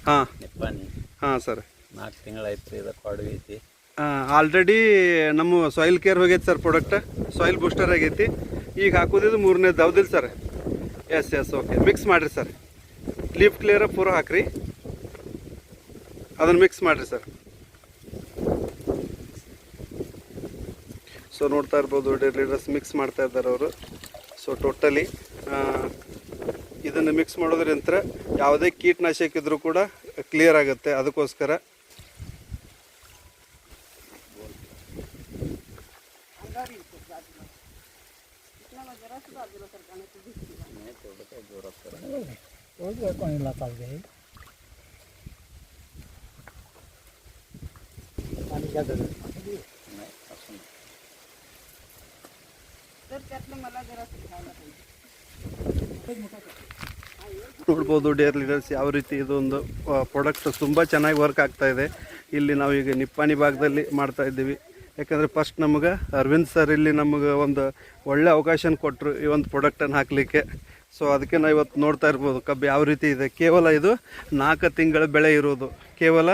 ಹಾಂ ನಿಪ್ಪಾಣಿ ಹಾಂ ಸರ್ 4 ತಿಂಗಳಾಯ್ತು. ಇದಕ್ಕೆ ಕೊಡುಗೆ ಐತಿ. ಆಲ್ರೆಡಿ ನಮ್ಮ ಸಾಯಿಲ್ ಕೇರ್ ಹೋಗೈತೆ ಸರ್, ಪ್ರಾಡಕ್ಟ್ ಸಾಯಿಲ್ ಬೂಸ್ಟರ್ ಆಗೈತಿ. ಈಗ ಹಾಕೋದಿದ್ದು 3ನೇದು ಹೌದಿಲ್ಲ ಸರ್? Yes okay. ಮಿಕ್ಸ್ ಮಾಡಿರಿ ಸರ್, ಲೀಫ್ ಕ್ಲಿಯರ ಪೂರ ಹಾಕ್ರಿ, ಅದನ್ನು ಮಿಕ್ಸ್ ಮಾಡಿರಿ ಸರ್. ಸೊ ನೋಡ್ತಾ ಇರ್ಬೋದು ಲೀಡರ್ಸ್ ಮಿಕ್ಸ್ ಮಾಡ್ತಾ ಇದ್ದಾರೆ ಅವರು. ಸೊ ಟೋಟಲಿ ಇದನ್ನು ಮಿಕ್ಸ್ ಮಾಡೋದ್ರಿಂದ ಯಾವುದೇ ಕೀಟನಾಶಕ ಇದ್ರೂ ಕೂಡ ಕ್ಲಿಯರ್ ಆಗುತ್ತೆ. ಅದಕ್ಕೋಸ್ಕರ ನೋಡ್ಬೋದು ಡಿಯರ್ ಲೀಡರ್ಸ್ ಯಾವ ರೀತಿ ಇದೊಂದು ಪ್ರಾಡಕ್ಟ್ ತುಂಬ ಚೆನ್ನಾಗಿ ವರ್ಕ್ ಆಗ್ತಾ ಇದೆ. ಇಲ್ಲಿ ನಾವೀಗ ನಿಪ್ಪಾಣಿ ಭಾಗದಲ್ಲಿ ಮಾಡ್ತಾ ಇದ್ದೀವಿ. ಯಾಕಂದರೆ ಫಸ್ಟ್ ನಮಗೆ ಅರವಿಂದ್ ಸರ್ ಇಲ್ಲಿ ನಮಗೆ ಒಂದು ಒಳ್ಳೆ ಅವಕಾಶ ಕೊಟ್ಟರು ಈ ಒಂದು ಪ್ರಾಡಕ್ಟನ್ನು ಹಾಕಲಿಕ್ಕೆ. ಸೊ ಅದಕ್ಕೆ ನಾವು ಇವತ್ತು ನೋಡ್ತಾ ಇರ್ಬೋದು ಕಬ್ಬು ಯಾವ ರೀತಿ ಇದೆ. ಕೇವಲ ಇದು 4 ತಿಂಗಳ ಬೆಳೆ ಇರೋದು, ಕೇವಲ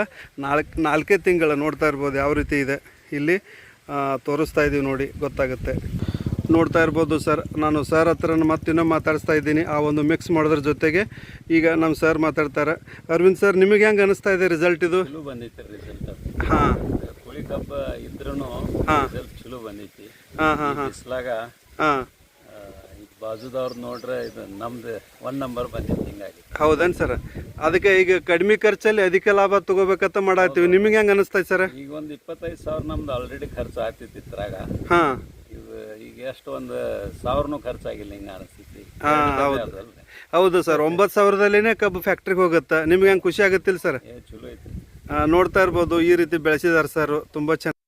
4 ತಿಂಗಳು. ನೋಡ್ತಾ ಇರ್ಬೋದು ಯಾವ ರೀತಿ ಇದೆ. ಇಲ್ಲಿ ತೋರಿಸ್ತಾ ಇದ್ದೀವಿ ನೋಡಿ, ಗೊತ್ತಾಗುತ್ತೆ. ನೋಡ್ತಾ ಇರ್ಬೋದು ಸರ್, ನಾನು ಸರ್ ಹತ್ರ ಮತ್ತಿನ್ನೂ ಮಾತಾಡಿಸ್ತಾ ಇದ್ದೀನಿ ಆ ಒಂದು ಮಿಕ್ಸ್ ಮಾಡೋದ್ರ ಜೊತೆಗೆ. ಈಗ ನಮ್ಮ ಸರ್ ಮಾತಾಡ್ತಾರೆ. ಅರವಿಂದ್ ಸರ್, ನಿಮಗೆ ಹೆಂಗೆ ಅನಿಸ್ತಾ ಇದೆ ರಿಸಲ್ಟ್ ಇದು? ಚಲೋ ಬಂದೈತೆ ರಿಸಲ್ಟ್. ಹಾಂ, ಕೋಳಿ ಕಬ್ಬ ಇದ್ರೂ ಹಾಂ ರಿಸಲ್ಟ್ ಚಲೋ ಬಂದೈತಿ. ಹಾಂ ಬಿಸ್ಲಾಗ ಹಾಂ ಈಗ ಬಾಜುದವ್ರು ನೋಡ್ರೆ ಇದು ನಮ್ದು 1 ನಂಬರ್ ಬಂದೈತಿ. ಹಿಂಗಾಗಿ ಹೌದೇನು ಸರ್? ಅದಕ್ಕೆ ಈಗ ಕಡಿಮೆ ಖರ್ಚಲ್ಲಿ ಅಧಿಕ ಲಾಭ ತಗೋಬೇಕಂತ ಮಾಡತ್ತೀವಿ. ನಿಮಗೆ ಹೆಂಗೆ ಅನಿಸ್ತೈತೆ ಸರ್? ಈಗ ಒಂದು 25,000 ನಮ್ದು ಆಲ್ರೆಡಿ ಖರ್ಚು ಆಗ್ತೈತಿ ಇದ್ರಾಗ. ಹಾಂ, ಈಗ ಎಷ್ಟು ಒಂದು 1,000 ಖರ್ಚಾಗಿಲ್ಲ ಹಿಂಗೆ ಅನಿಸ್ತೈತಿ. ಹೌದು ಸರ್. 9,000ದಲ್ಲಿನೇ ಕಬ್ಬು ಫ್ಯಾಕ್ಟ್ರಿಗೆ ಹೋಗುತ್ತೆ. ನಿಮ್ಗೆ ಹೆಂಗೆ ಖುಷಿ ಆಗುತ್ತಿಲ್ಲ ಸರ್? ಚಲೋ ಐತಿ. ನೋಡ್ತಾ ಇರ್ಬೋದು ಈ ರೀತಿ ಬೆಳೆಸಿದಾರೆ ಸರ್, ತುಂಬ ಚೆನ್ನಾಗಿ.